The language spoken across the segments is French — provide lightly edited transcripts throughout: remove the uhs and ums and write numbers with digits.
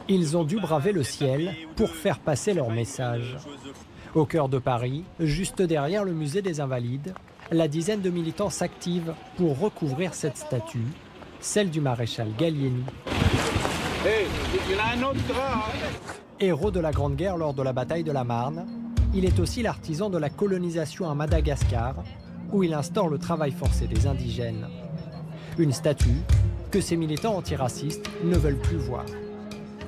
Ils ont dû braver le ciel pour faire passer leur message. Au cœur de Paris, juste derrière le musée des Invalides, la dizaine de militants s'activent pour recouvrir cette statue, celle du maréchal Gallieni. Hey, il y en a un autre là. Héros de la Grande Guerre lors de la bataille de la Marne, il est aussi l'artisan de la colonisation à Madagascar, où il instaure le travail forcé des indigènes. Une statue que ces militants antiracistes ne veulent plus voir.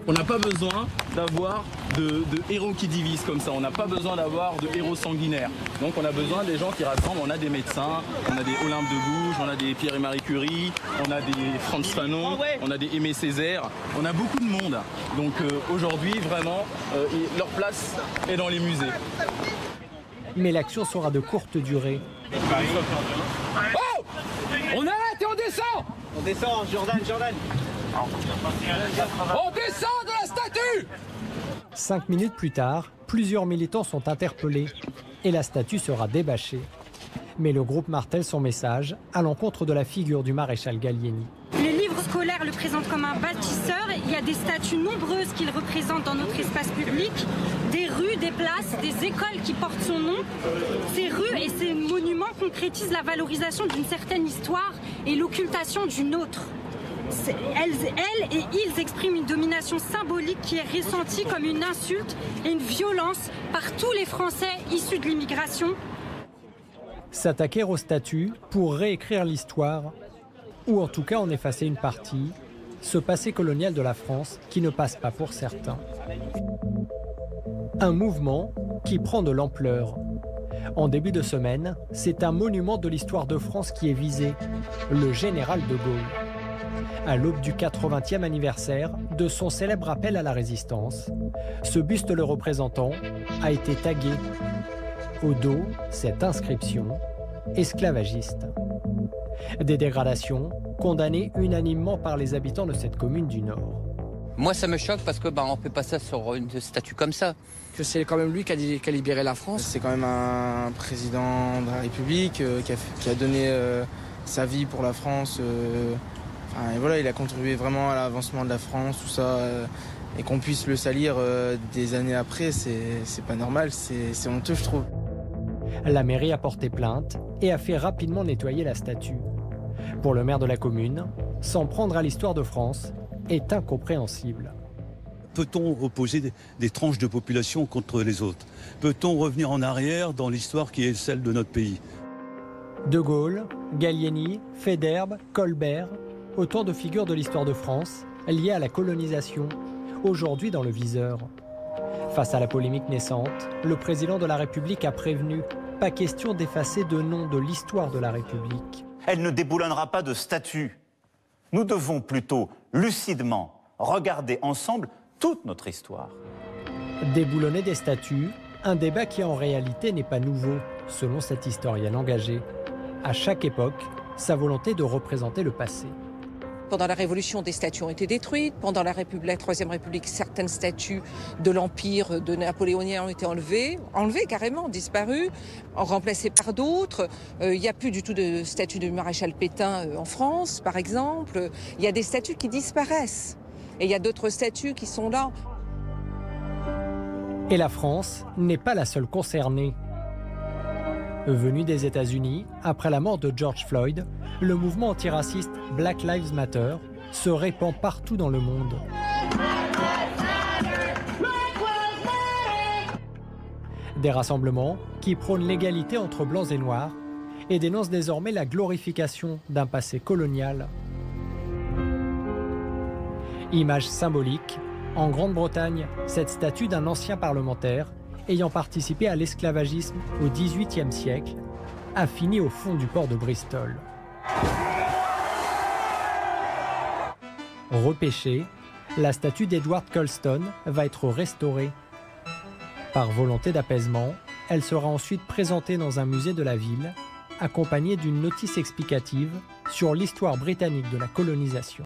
On n'a pas besoin d'avoir de héros qui divisent comme ça, on n'a pas besoin d'avoir de héros sanguinaires. Donc on a besoin des gens qui rassemblent, on a des médecins, on a des Olympe de Gouges, on a des Pierre et Marie Curie, on a des Frantz Fanon, on a des Aimé Césaire, on a beaucoup de monde. Donc aujourd'hui vraiment, leur place est dans les musées. Mais l'action sera de courte durée. Oh, on arrête et on descend. On descend, Jordan. On descend de la statue. 5 minutes plus tard, plusieurs militants sont interpellés et la statue sera débâchée. Mais le groupe martèle son message à l'encontre de la figure du maréchal Gallieni. Les livres scolaires le présentent comme un bâtisseur. Il y a des statues nombreuses qu'il représente dans notre espace public, des rues, des places, des écoles qui portent son nom. Ces rues et ces monuments concrétisent la valorisation d'une certaine histoire et l'occultation d'une autre. Elles et ils expriment une domination symbolique qui est ressentie comme une insulte et une violence par tous les Français issus de l'immigration. S'attaquer aux statues pour réécrire l'histoire, ou en tout cas en effacer une partie, ce passé colonial de la France qui ne passe pas pour certains. Un mouvement qui prend de l'ampleur. En début de semaine, c'est un monument de l'histoire de France qui est visé, le général de Gaulle. À l'aube du 80e anniversaire de son célèbre appel à la résistance, ce buste le représentant a été tagué. Au dos, cette inscription « Esclavagiste ». Des dégradations condamnées unanimement par les habitants de cette commune du Nord. Moi, ça me choque parce que on ne fait pas ça sur une statue comme ça. Que c'est quand même lui qui a libéré la France. C'est quand même un président de la République qui a donné sa vie pour la France. Et voilà, il a contribué vraiment à l'avancement de la France, tout ça. Et qu'on puisse le salir des années après, c'est pas normal, c'est honteux, je trouve. La mairie a porté plainte et a fait rapidement nettoyer la statue. Pour le maire de la commune, s'en prendre à l'histoire de France est incompréhensible. Peut-on opposer des tranches de population contre les autres? Peut-on revenir en arrière dans l'histoire qui est celle de notre pays? De Gaulle, Gallieni, Faidherbe, Colbert, autant de figures de l'histoire de France liées à la colonisation, aujourd'hui dans le viseur. Face à la polémique naissante, le président de la République a prévenu « pas question d'effacer de nom de l'histoire de la République ». Elle ne déboulonnera pas de statut. Nous devons plutôt, lucidement, regarder ensemble toute notre histoire. Déboulonner des statues, un débat qui en réalité n'est pas nouveau, selon cette historienne engagée. À chaque époque, sa volonté de représenter le passé. Pendant la Révolution, des statues ont été détruites. Pendant la Troisième République, certaines statues de l'Empire de napoléonien ont été enlevées carrément, disparues, remplacées par d'autres. Il n'y a plus du tout de statue de maréchal Pétain en France, par exemple. Il y a des statues qui disparaissent. Et il y a d'autres statues qui sont là. Et la France n'est pas la seule concernée. Venu des États-Unis, après la mort de George Floyd, le mouvement antiraciste Black Lives Matter se répand partout dans le monde. Des rassemblements qui prônent l'égalité entre blancs et noirs et dénoncent désormais la glorification d'un passé colonial. Image symbolique, en Grande-Bretagne, cette statue d'un ancien parlementaire ayant participé à l'esclavagisme au XVIIIe siècle, a fini au fond du port de Bristol. Repêchée, la statue d'Edward Colston va être restaurée. Par volonté d'apaisement, elle sera ensuite présentée dans un musée de la ville, accompagnée d'une notice explicative sur l'histoire britannique de la colonisation.